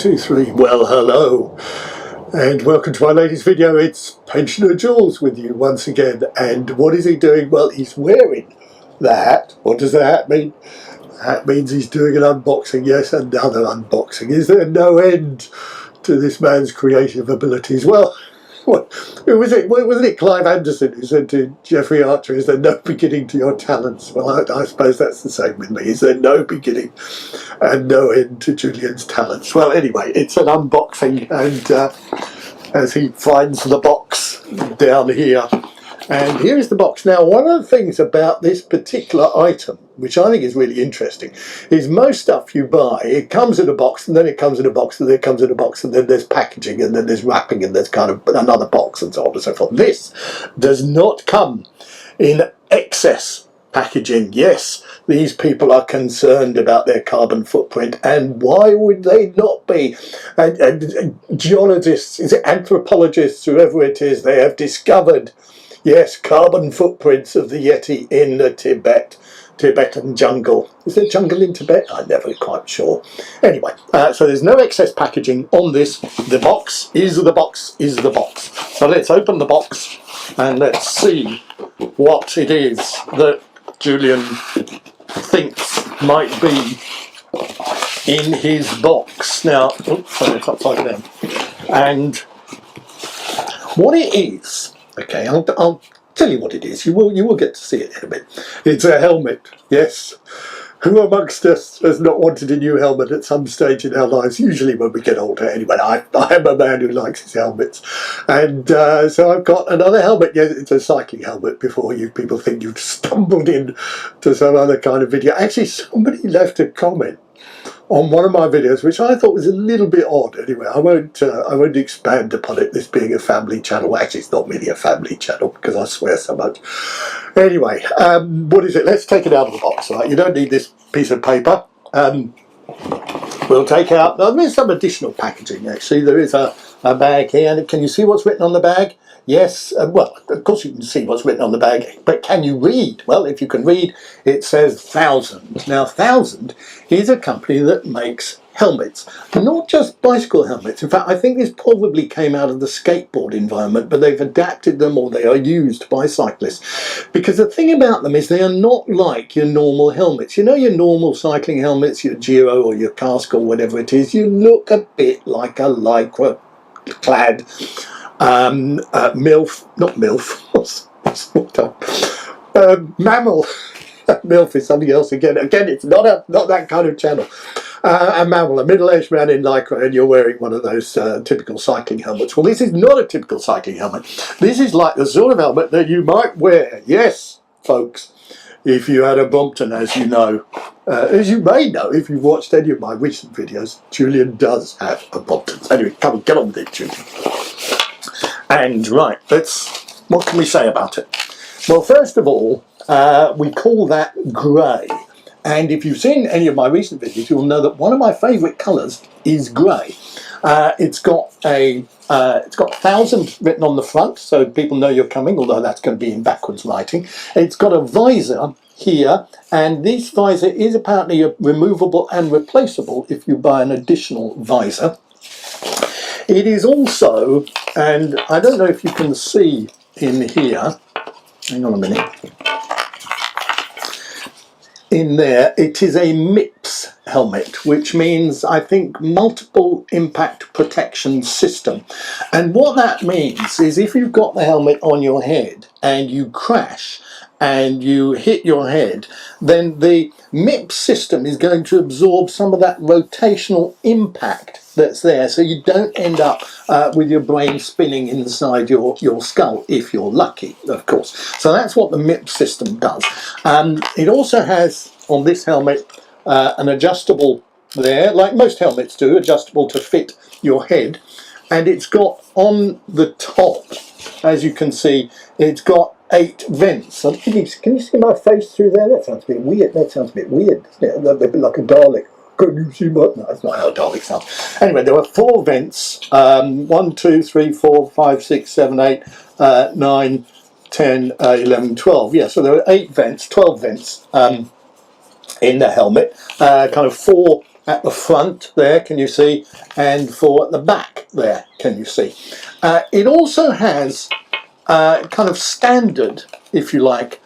2, 3. Well, hello, and welcome to my latest video. It's Pensioner Jules with you once again. And what is he doing? Well, he's wearing the hat. What does the hat mean? That means he's doing an unboxing. Yes, another unboxing. Is there no end to this man's creative abilities? Well, who was it? Wasn't it Clive Anderson who said to Jeffrey Archer, "Is there no beginning to your talents?" Well, I suppose that's the same with me. Is there no beginning and no end to Julian's talents? Well, anyway, it's an unboxing, and as he finds the box down here, and here is the box. Now, one of the things about this particular item, which I think is really interesting, is most stuff you buy, it comes in a box, and then it comes in a box, and then it comes in a box, and then there's packaging, and then there's wrapping, and there's kind of another box, and so on and so forth. This does not come in excess packaging. Yes, these people are concerned about their carbon footprint, and why would they not be? And geologists, is it anthropologists, whoever it is, they have discovered, yes, carbon footprints of the Yeti in the Tibetan jungle. Is there jungle in Tibet? I'm never quite sure. Anyway, so there's no excess packaging on this. The box is the box is the box. So let's open the box and let's see what it is that Julian thinks might be in his box. Now, oops, sorry, it's upside down. And what it is, okay, I'll tell you what it is. You will get to see it in a bit. It's a helmet. Yes. Who amongst us has not wanted a new helmet at some stage in our lives? Usually when we get older. Anyway, I am a man who likes his helmets, and so I've got another helmet. Yes, it's a cycling helmet. Before you people think you've stumbled in to some other kind of video. Actually, somebody left a comment on one of my videos, which I thought was a little bit odd. Anyway, I won't expand upon it, this being a family channel. Well, actually, it's not really a family channel because I swear so much. Anyway, what is it? Let's take it out of the box, right? You don't need this piece of paper. We'll take out, there's some additional packaging, actually. There is a bag here. And can you see what's written on the bag? Yes, well, of course you can see what's written on the bag, but can you read? Well, if you can read, it says 1000. Now, 1000 is a company that makes helmets, not just bicycle helmets. In fact, I think this probably came out of the skateboard environment, but they've adapted them, or they are used by cyclists. Because the thing about them is they are not like your normal helmets. You know, your normal cycling helmets, your Giro or your Casco or whatever it is, you look a bit like a Lycra clad MILF, not MILF, mammal. MILF is something else again. Again, it's not that kind of channel. A mammal, a middle-aged man in Lycra, and you're wearing one of those typical cycling helmets. Well, this is not a typical cycling helmet. This is like the sort of helmet that you might wear, yes, folks, if you had a Brompton, as you know. As you may know, if you've watched any of my recent videos, Julian does have a Brompton. Anyway, come on, get on with it, Julian. And right, what can we say about it? Well, first of all, we call that grey. And if you've seen any of my recent videos, you'll know that one of my favourite colours is grey. It's got 1000 written on the front, so people know you're coming, although that's going to be in backwards writing. It's got a visor here, and this visor is apparently removable and replaceable if you buy an additional visor. It is also, and I don't know if you can see in here, hang on a minute, in there, it is a MIPS helmet, which means, I think, multiple impact protection system. And what that means is if you've got the helmet on your head and you crash and you hit your head, then the MIPS system is going to absorb some of that rotational impact that's there, so you don't end up with your brain spinning inside your skull, if you're lucky, of course. So that's what the MIPS system does. It also has, on this helmet, an adjustable there, like most helmets do, adjustable to fit your head. And it's got on the top, as you can see, it's got 8 vents. Can you see my face through there? That sounds a bit weird. That sounds a bit weird, doesn't it? A bit like a Dalek. Can you see my... No, that's not how a Dalek sounds. Anyway, there are 4 vents. 1, 2, 3, 4, 5, 6, 7, 8, 9, 10, 11, 12. Yeah, so there are 8 vents, 12 vents in the helmet. Kind of 4 at the front there, can you see, and 4 at the back there, can you see. It also has kind of standard, if you like,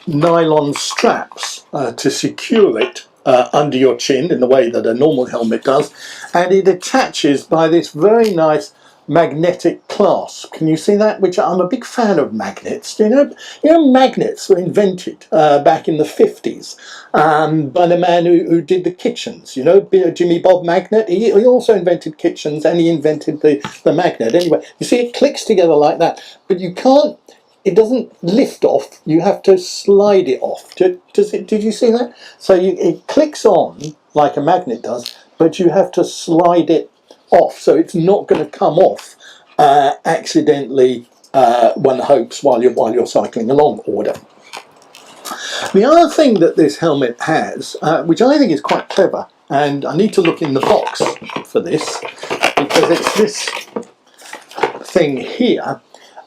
nylon straps to secure it under your chin in the way that a normal helmet does, and it attaches by this very nice magnetic clasp. Can you see that? Which I'm a big fan of magnets. You know magnets were invented back in the 50s by the man who did the kitchens. You know, Jimmy Bob Magnet. He also invented kitchens, and he invented the magnet. Anyway, you see, it clicks together like that, but you can't. It doesn't lift off. You have to slide it off. Did you see that? So it clicks on like a magnet does, but you have to slide it off, so it's not going to come off accidentally. One hopes while you're cycling along, or whatever. The other thing that this helmet has, which I think is quite clever, and I need to look in the box for this because it's this thing here.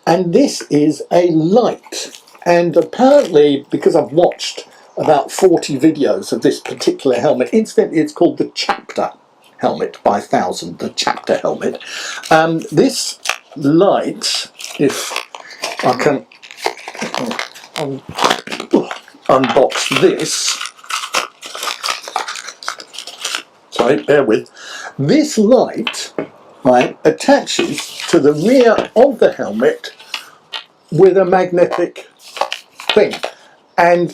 And this is a light, and apparently, because I've watched about 40 videos of this particular helmet, incidentally it's called the Chapter helmet by 1000, the Chapter helmet. This light, if I can unbox this, sorry, bear with, this light, right, attaches to the rear of the helmet with a magnetic thing, and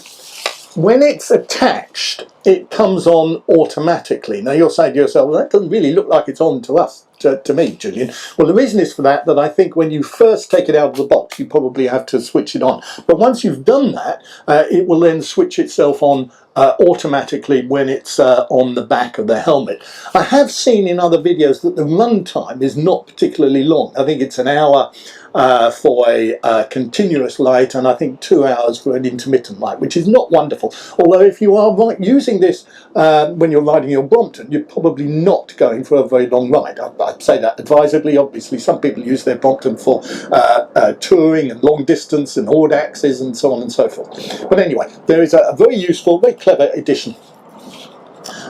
when it's attached it comes on automatically. Now you're saying to yourself, well, that doesn't really look like it's on to us, to me, Julian. Well, the reason is for that I think when you first take it out of the box you probably have to switch it on, but once you've done that it will then switch itself on automatically when it's on the back of the helmet. I have seen in other videos that the run time is not particularly long. I think it's an hour for a continuous light, and I think 2 hours for an intermittent light, which is not wonderful. Although if you are using this when you're riding your Brompton, you're probably not going for a very long ride. I'd say that advisedly. Obviously some people use their Brompton for touring and long distance and Audaxes and so on and so forth. But anyway, there is a very useful, very clever addition.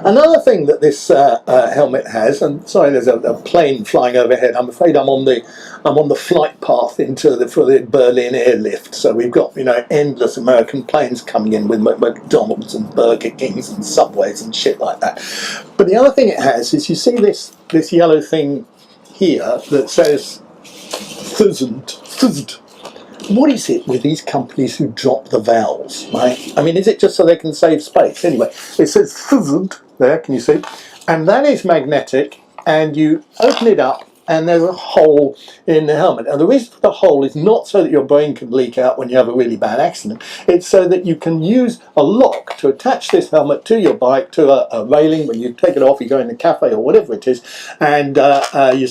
Another thing that this helmet has, and sorry, there's a plane flying overhead. I'm afraid I'm on the flight path for the Berlin airlift. So we've got, you know, endless American planes coming in with McDonald's and Burger Kings and Subways and shit like that. But the other thing it has is, you see this yellow thing here that says "Fizzed." What is it with these companies who drop the vowels, right? I mean, is it just so they can save space? Anyway, it says "Fizzed" there, can you see? And that is magnetic, and you open it up and there's a hole in the helmet. And the reason for the hole is not so that your brain can leak out when you have a really bad accident. It's so that you can use a lock to attach this helmet to your bike, to a railing. When you take it off, you go in the cafe or whatever it is, and you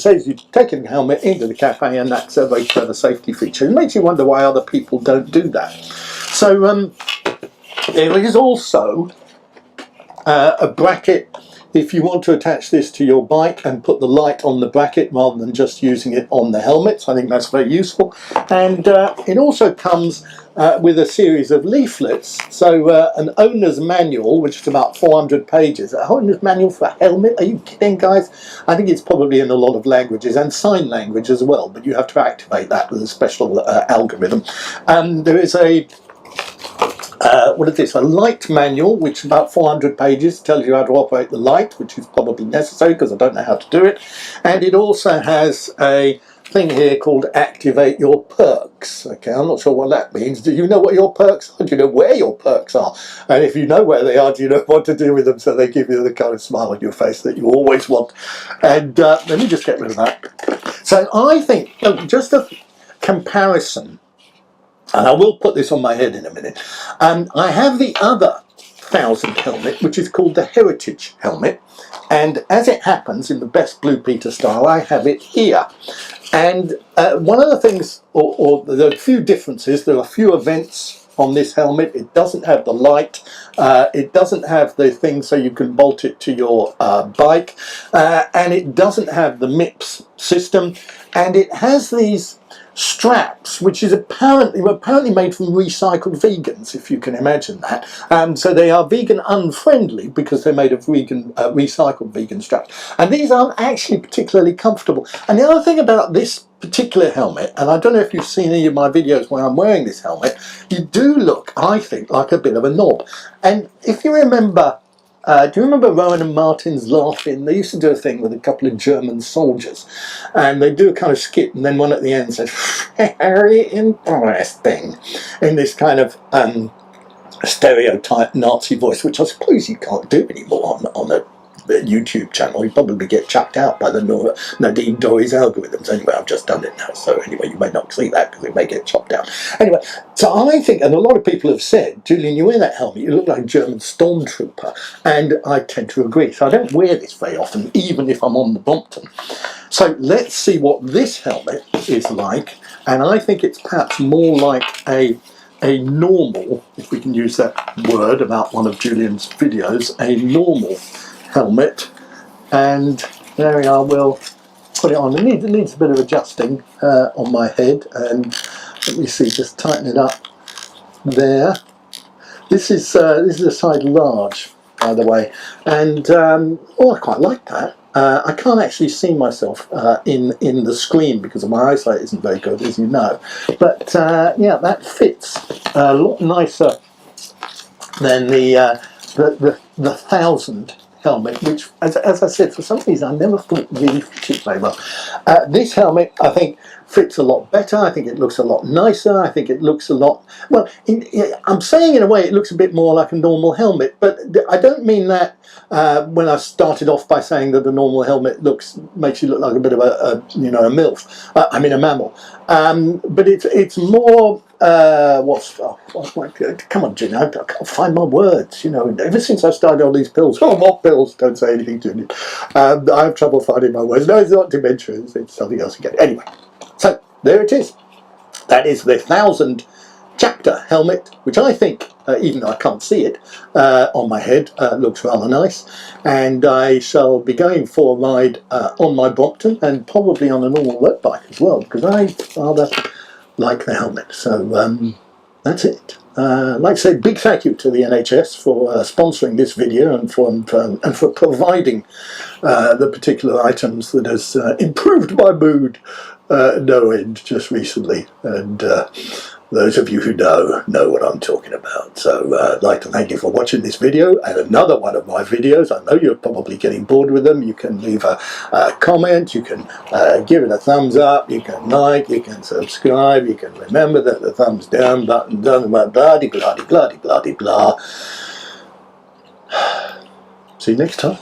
take the helmet into the cafe, and that's a very clever safety feature. It makes you wonder why other people don't do that. So there is also a bracket if you want to attach this to your bike and put the light on the bracket rather than just using it on the helmet. So I think that's very useful. And it also comes with a series of leaflets. So an owner's manual, which is about 400 pages. A owner's manual for a helmet? Are you kidding, guys? I think it's probably in a lot of languages, and sign language as well, but you have to activate that with a special algorithm. There is a what is this? A light manual, which is about 400 pages, tells you how to operate the light, which is probably necessary because I don't know how to do it. And it also has a thing here called Activate Your Perks. Okay, I'm not sure what that means. Do you know what your perks are? Do you know where your perks are? And if you know where they are, do you know what to do with them so they give you the kind of smile on your face that you always want? And let me just get rid of that. So I think, just a comparison, and I will put this on my head in a minute. I have the other 1000 helmet, which is called the Heritage helmet. And as it happens, in the best Blue Peter style, I have it here. And one of the things, or there are a few differences, there are a few events on this helmet. It doesn't have the light. It doesn't have the thing so you can bolt it to your bike. And it doesn't have the MIPS system. And it has these straps, which is apparently made from recycled vegans, if you can imagine that. So they are vegan unfriendly because they're made of recycled vegan straps. And these aren't actually particularly comfortable. And the other thing about this particular helmet, and I don't know if you've seen any of my videos where I'm wearing this helmet, you do look, I think, like a bit of a knob. And if you remember, do you remember Rowan and Martin's Laughing? They used to do a thing with a couple of German soldiers, and they do a kind of skit, and then one at the end says, "Very interesting," in this kind of stereotype Nazi voice, which I suppose you can't do anymore on a YouTube channel. You probably get chucked out by the Nadine Dorries algorithms. Anyway, I've just done it now, so anyway, you may not see that because it may get chopped out. Anyway, so I think, and a lot of people have said, Julian, you wear that helmet, you look like a German stormtrooper, and I tend to agree. So I don't wear this very often, even if I'm on the Brompton. So let's see what this helmet is like, and I think it's perhaps more like a normal, if we can use that word about one of Julian's videos, a normal helmet. And there we are, we'll put it on. It needs a bit of adjusting on my head, and let me see, just tighten it up there. This is a size large, by the way, and I quite like that. I can't actually see myself in the screen because my eyesight isn't very good, as you know, but yeah, that fits a lot nicer than the 1000 helmet, which, as I said, for some reason I never thought really fitted very well. This helmet, I think, fits a lot better. I think it looks a lot nicer. I think it looks a lot, well, I'm saying in a way it looks a bit more like a normal helmet, but I don't mean that when I started off by saying that a normal helmet makes you look like a bit of a MILF. I mean a mammal. But it's more come on, Jim, I can't find my words. Ever since I started on these pills, what pills? Don't say anything to me. I have trouble finding my words. No, it's not dementia. It's something else again. Anyway, so there it is. That is the 1000 chapter helmet, which I think, even though I can't see it on my head, looks rather nice. And I shall be going for a ride on my Brompton, and probably on a normal road bike as well, because I rather like the helmet. So that's it. Like I say, big thank you to the NHS for sponsoring this video and for providing the particular items that has improved my mood no end just recently. And those of you who know what I'm talking about. So I'd like to thank you for watching this video and another one of my videos. I know you're probably getting bored with them. You can leave a comment, you can give it a thumbs up, you can like, you can subscribe, you can remember that the thumbs down button doesn't blah blah blah blah blah blah blah. See you next time.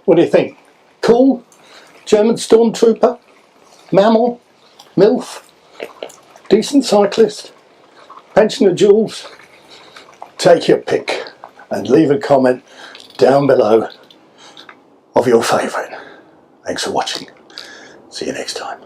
What do you think? Cool? German stormtrooper? Mammal? MILF? Decent cyclist? Pensioner Jules? Take your pick and leave a comment down below of your favourite. Thanks for watching. See you next time.